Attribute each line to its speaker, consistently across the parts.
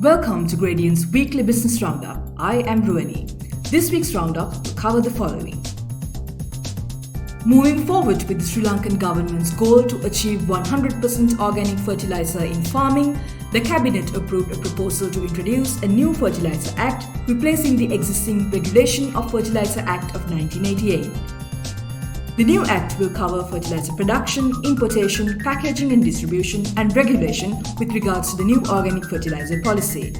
Speaker 1: Welcome to Gradient's weekly business roundup. I am Ruani. This week's roundup will cover the following. Moving forward with the Sri Lankan government's goal to achieve 100% organic fertilizer in farming, the Cabinet approved a proposal to introduce a new Fertilizer Act replacing the existing Regulation of Fertilizer Act of 1988. The new Act will cover fertilizer production, importation, packaging and distribution, and regulation with regards to the new organic fertilizer policy.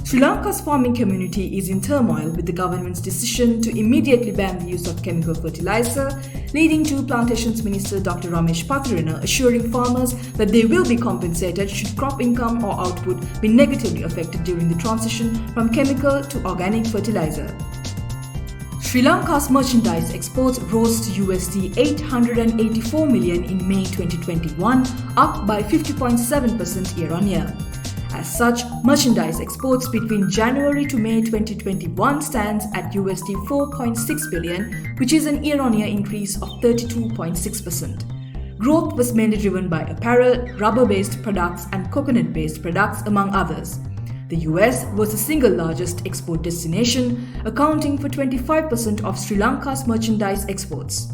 Speaker 1: Sri Lanka's farming community is in turmoil with the government's decision to immediately ban the use of chemical fertilizer, leading to Plantations Minister Dr. Ramesh Pathirana assuring farmers that they will be compensated should crop income or output be negatively affected during the transition from chemical to organic fertilizer. Sri Lanka's merchandise exports rose to USD 884 million in May 2021, up by 50.7% year-on-year. As such, merchandise exports between January to May 2021 stands at USD 4.6 billion, which is an year-on-year increase of 32.6%. Growth was mainly driven by apparel, rubber-based products and coconut-based products, among others. The US was the single largest export destination, accounting for 25% of Sri Lanka's merchandise exports.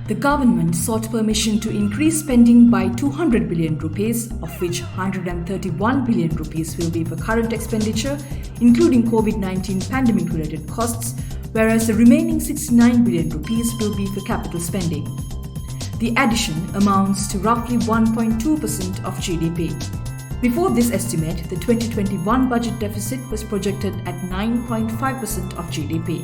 Speaker 1: The government sought permission to increase spending by 200 billion rupees, of which 131 billion rupees will be for current expenditure, including COVID-19 pandemic-related costs, whereas the remaining 69 billion rupees will be for capital spending. The addition amounts to roughly 1.2% of GDP. Before this estimate, the 2021 budget deficit was projected at 9.5% of GDP.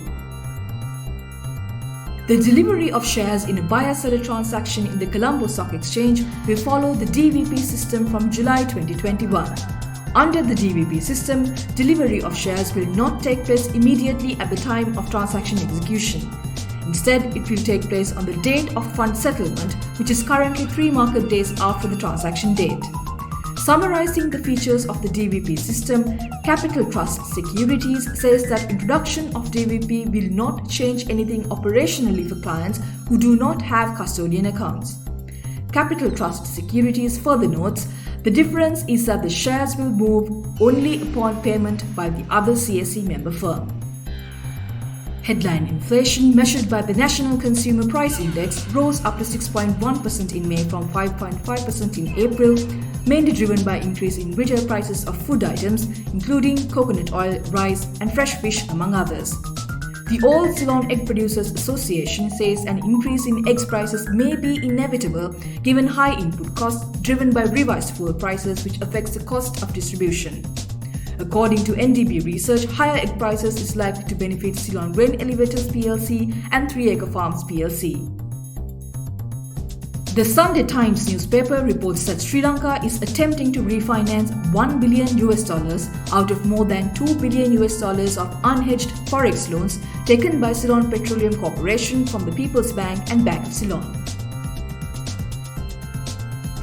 Speaker 1: The delivery of shares in a buyer-seller transaction in the Colombo Stock Exchange will follow the DVP system from July 2021. Under the DVP system, delivery of shares will not take place immediately at the time of transaction execution. Instead, it will take place on the date of fund settlement, which is currently 3 market days after the transaction date. Summarizing the features of the DVP system, Capital Trust Securities says that introduction of DVP will not change anything operationally for clients who do not have custodian accounts. Capital Trust Securities further notes, the difference is that the shares will move only upon payment by the other CSE member firm. Headline inflation measured by the National Consumer Price Index rose up to 6.1% in May from 5.5% in April, mainly driven by increase in retail prices of food items, including coconut oil, rice, and fresh fish, among others. The All Ceylon Egg Producers Association says an increase in eggs prices may be inevitable given high input costs driven by revised fuel prices, which affects the cost of distribution. According to NDB research, higher egg prices is likely to benefit Ceylon Grain Elevators PLC and 3 Acre Farms PLC. The Sunday Times newspaper reports that Sri Lanka is attempting to refinance $1 billion out of more than $2 billion of unhedged forex loans taken by Ceylon Petroleum Corporation from the People's Bank and Bank of Ceylon.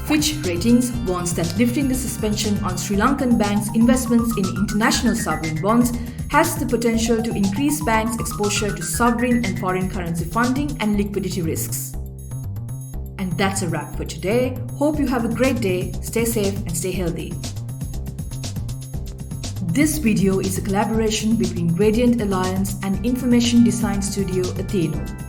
Speaker 1: Fitch Ratings warns that lifting the suspension on Sri Lankan banks' investments in international sovereign bonds has the potential to increase banks' exposure to sovereign and foreign currency funding and liquidity risks. And that's a wrap for today. Hope you have a great day, stay safe and stay healthy. This video is a collaboration between Gradient Alliance and information design studio Atheno.